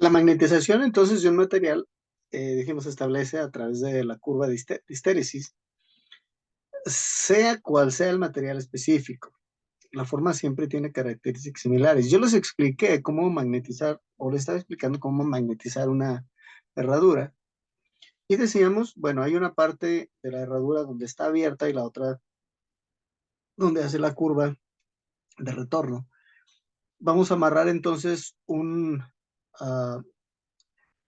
La magnetización entonces de un material, dijimos, se establece a través de la curva de histéresis, sea cual sea el material específico. La forma siempre tiene características similares. Yo les expliqué cómo magnetizar, o les estaba explicando cómo magnetizar una herradura. Y decíamos, bueno, hay una parte de la herradura donde está abierta y la otra donde hace la curva de retorno. Vamos a amarrar entonces un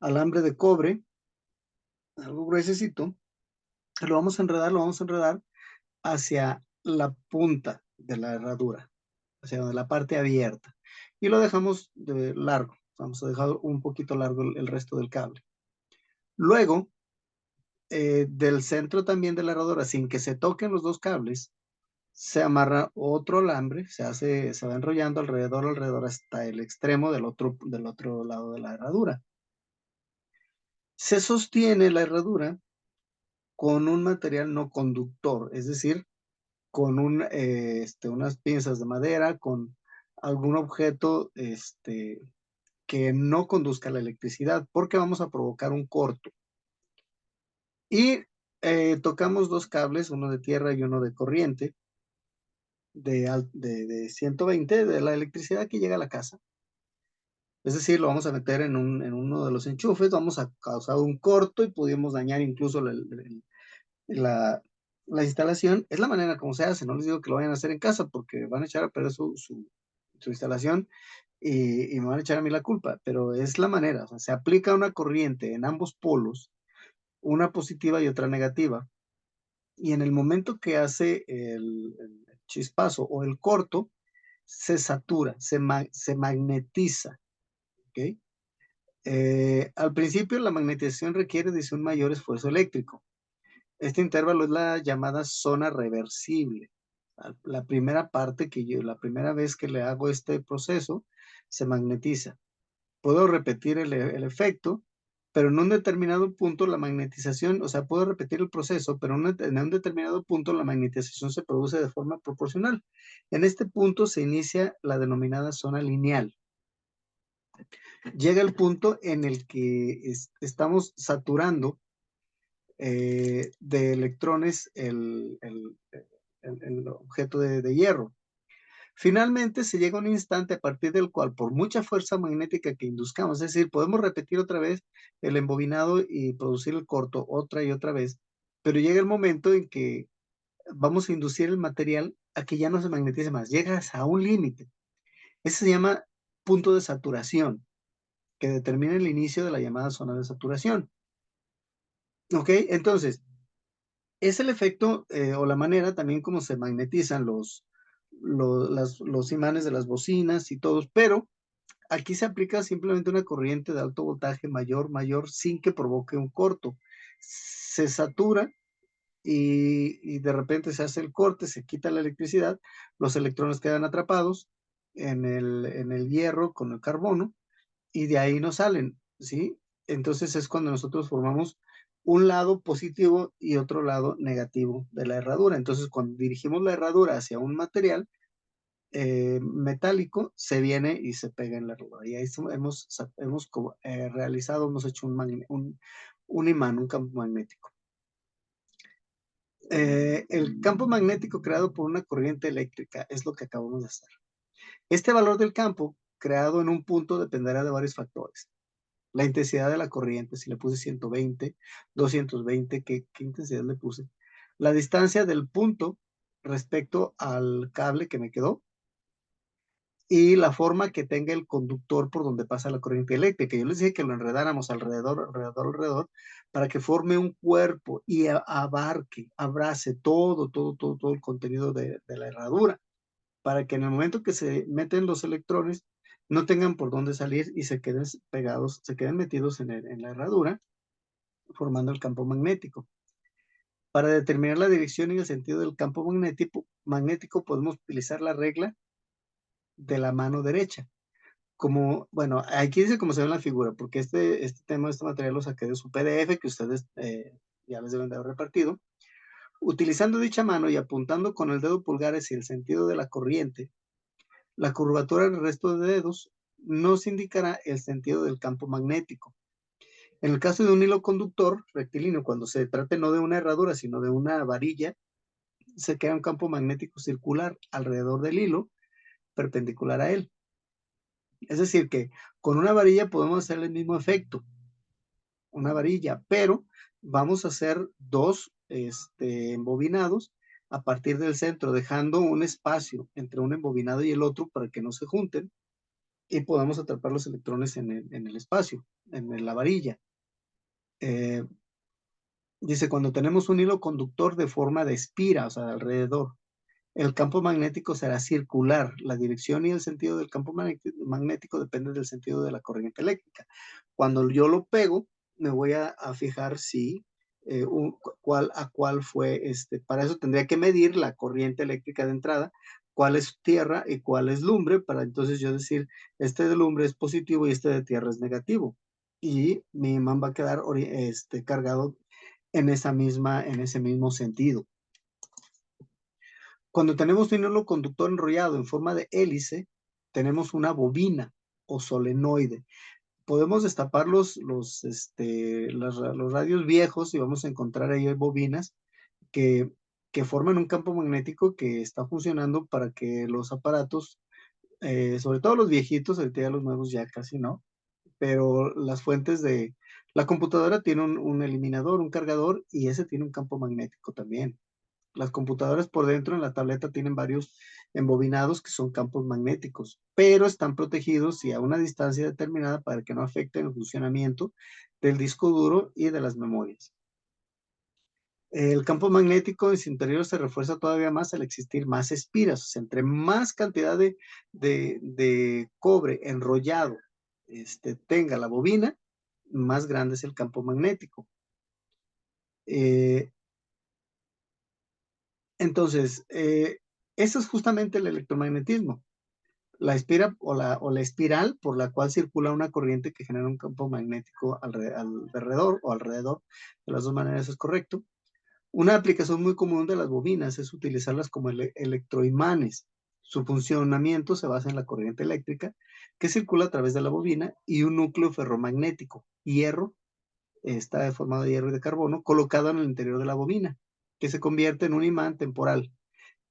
alambre de cobre, algo gruesecito, lo vamos a enredar hacia la punta de la herradura, hacia la parte abierta. Y lo dejamos de largo. Vamos a dejar un poquito largo el resto del cable. Luego, del centro también de la herradura, sin que se toquen los dos cables, se amarra otro alambre, se va enrollando alrededor hasta el extremo del otro lado de la herradura. Se sostiene la herradura con un material no conductor, es decir, con unas pinzas de madera, con algún objeto que no conduzca la electricidad, porque vamos a provocar un corto. Y tocamos dos cables, uno de tierra y uno de corriente, de 120 de la electricidad que llega a la casa. Es decir, lo vamos a meter en uno de los enchufes, vamos a causar un corto y pudimos dañar incluso la, la instalación. Es la manera como se hace, no les digo que lo vayan a hacer en casa porque van a echar a perder su instalación y me van a echar a mí la culpa, pero es la manera, o sea, se aplica una corriente en ambos polos, una positiva y otra negativa, y en el momento que hace el chispazo o el corto, se satura, se magnetiza, ¿ok? Al principio la magnetización requiere de un mayor esfuerzo eléctrico. Este intervalo es la llamada zona reversible. La primera parte la primera vez que le hago este proceso, se magnetiza. Puedo repetir el efecto, pero en un determinado punto la magnetización, o sea, puedo repetir el proceso, pero en un determinado punto la magnetización se produce de forma proporcional. En este punto se inicia la denominada zona lineal. Llega el punto en el que estamos saturando de electrones el objeto de hierro. Finalmente se llega a un instante a partir del cual, por mucha fuerza magnética que induzcamos, es decir, podemos repetir otra vez el embobinado y producir el corto otra y otra vez, pero llega el momento en que vamos a inducir el material a que ya no se magnetice más, llegas a un límite. Ese se llama punto de saturación, que determina el inicio de la llamada zona de saturación. ¿Ok? Entonces, es el efecto o la manera también como se magnetizan los imanes de las bocinas y todos, pero aquí se aplica simplemente una corriente de alto voltaje mayor, sin que provoque un corto. Se satura y de repente se hace el corte, se quita la electricidad, los electrones quedan atrapados en el hierro con el carbono y de ahí no salen, ¿sí? Entonces es cuando nosotros formamos un lado positivo y otro lado negativo de la herradura. Entonces, cuando dirigimos la herradura hacia un material metálico, se viene y se pega en la herradura. Y ahí hemos realizado, hemos hecho un imán, un campo magnético. El campo magnético creado por una corriente eléctrica es lo que acabamos de hacer. Este valor del campo creado en un punto dependerá de varios factores. La intensidad de la corriente, si le puse 120, 220, ¿qué intensidad le puse? La distancia del punto respecto al cable que me quedó y la forma que tenga el conductor por donde pasa la corriente eléctrica. Yo les dije que lo enredáramos alrededor, para que forme un cuerpo y abarque, abrace todo el contenido de la herradura, para que en el momento que se meten los electrones no tengan por dónde salir y se queden pegados, se queden metidos en la herradura, formando el campo magnético. Para determinar la dirección y el sentido del campo magnético podemos utilizar la regla de la mano derecha. Como, bueno, aquí dice cómo se ve en la figura, porque este material lo saqué de su PDF que ustedes ya les deben de haber repartido. Utilizando dicha mano y apuntando con el dedo pulgar hacia el sentido de la corriente, la curvatura del resto de dedos nos indicará el sentido del campo magnético. En el caso de un hilo conductor rectilíneo, cuando se trate no de una herradura, sino de una varilla, se crea un campo magnético circular alrededor del hilo, perpendicular a él. Es decir, que con una varilla podemos hacer el mismo efecto, una varilla, pero vamos a hacer dos embobinados a partir del centro, dejando un espacio entre un embobinado y el otro para que no se junten y podamos atrapar los electrones en el espacio, en la varilla. Dice, cuando tenemos un hilo conductor de forma de espira, o sea, de alrededor, el campo magnético será circular. La dirección y el sentido del campo magnético depende del sentido de la corriente eléctrica. Cuando yo lo pego, me voy a fijar si cuál fue, para eso tendría que medir la corriente eléctrica de entrada, cuál es tierra y cuál es lumbre, para entonces yo decir, este de lumbre es positivo y este de tierra es negativo. Y mi imán va a quedar cargado en ese mismo sentido. Cuando tenemos un hilo conductor enrollado en forma de hélice, tenemos una bobina o solenoide. Podemos destapar los radios viejos y vamos a encontrar ahí bobinas que, que forman un campo magnético que está funcionando para que los aparatos, sobre todo los viejitos, ahorita ya los nuevos ya casi no, pero las fuentes de la computadora tiene un eliminador, un cargador, y ese tiene un campo magnético también. Las computadoras por dentro en la tableta tienen varios embobinados que son campos magnéticos, pero están protegidos y a una distancia determinada para que no afecten el funcionamiento del disco duro y de las memorias. El campo magnético en su interior se refuerza todavía más al existir más espiras. O sea, entre más cantidad de cobre enrollado tenga la bobina, más grande es el campo magnético. Entonces, eso es justamente el electromagnetismo. La espira o la espiral por la cual circula una corriente que genera un campo magnético alrededor o alrededor. De las dos maneras es correcto. Una aplicación muy común de las bobinas es utilizarlas como electroimanes. Su funcionamiento se basa en la corriente eléctrica que circula a través de la bobina y un núcleo ferromagnético, hierro, está formado de hierro y de carbono, colocado en el interior de la bobina, que se convierte en un imán temporal.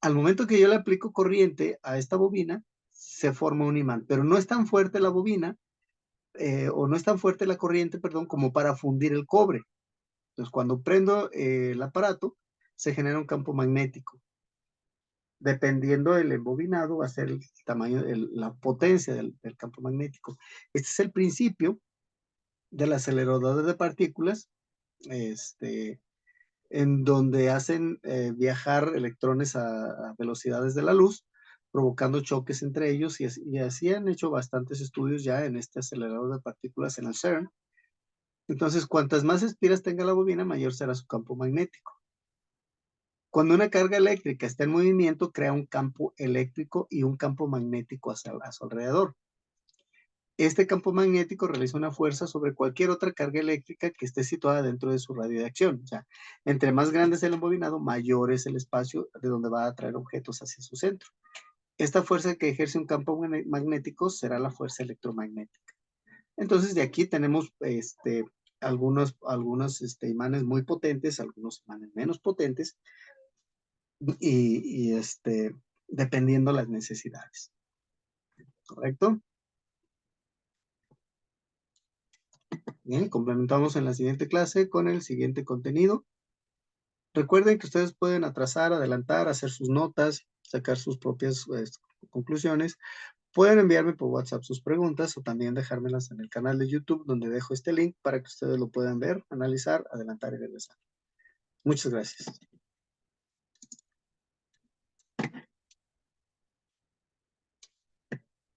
Al momento que yo le aplico corriente a esta bobina, se forma un imán, pero no es tan fuerte la bobina, o no es tan fuerte la corriente, perdón, como para fundir el cobre. Entonces, cuando prendo el aparato, se genera un campo magnético. Dependiendo del embobinado, va a ser el tamaño, la potencia del campo magnético. Este es el principio del acelerador de partículas, en donde hacen viajar electrones a velocidades de la luz, provocando choques entre ellos, y así han hecho bastantes estudios ya en este acelerador de partículas en el CERN. Entonces, cuantas más espiras tenga la bobina, mayor será su campo magnético. Cuando una carga eléctrica está en movimiento, crea un campo eléctrico y un campo magnético a su alrededor. Este campo magnético realiza una fuerza sobre cualquier otra carga eléctrica que esté situada dentro de su radio de acción. O sea, entre más grande es el embobinado, mayor es el espacio de donde va a atraer objetos hacia su centro. Esta fuerza que ejerce un campo magnético será la fuerza electromagnética. Entonces, de aquí tenemos algunos imanes muy potentes, algunos imanes menos potentes, y dependiendo las necesidades. ¿Correcto? Bien, complementamos en la siguiente clase con el siguiente contenido. Recuerden que ustedes pueden atrasar, adelantar, hacer sus notas, sacar sus propias conclusiones. Pueden enviarme por WhatsApp sus preguntas o también dejármelas en el canal de YouTube donde dejo este link para que ustedes lo puedan ver, analizar, adelantar y regresar. Muchas gracias.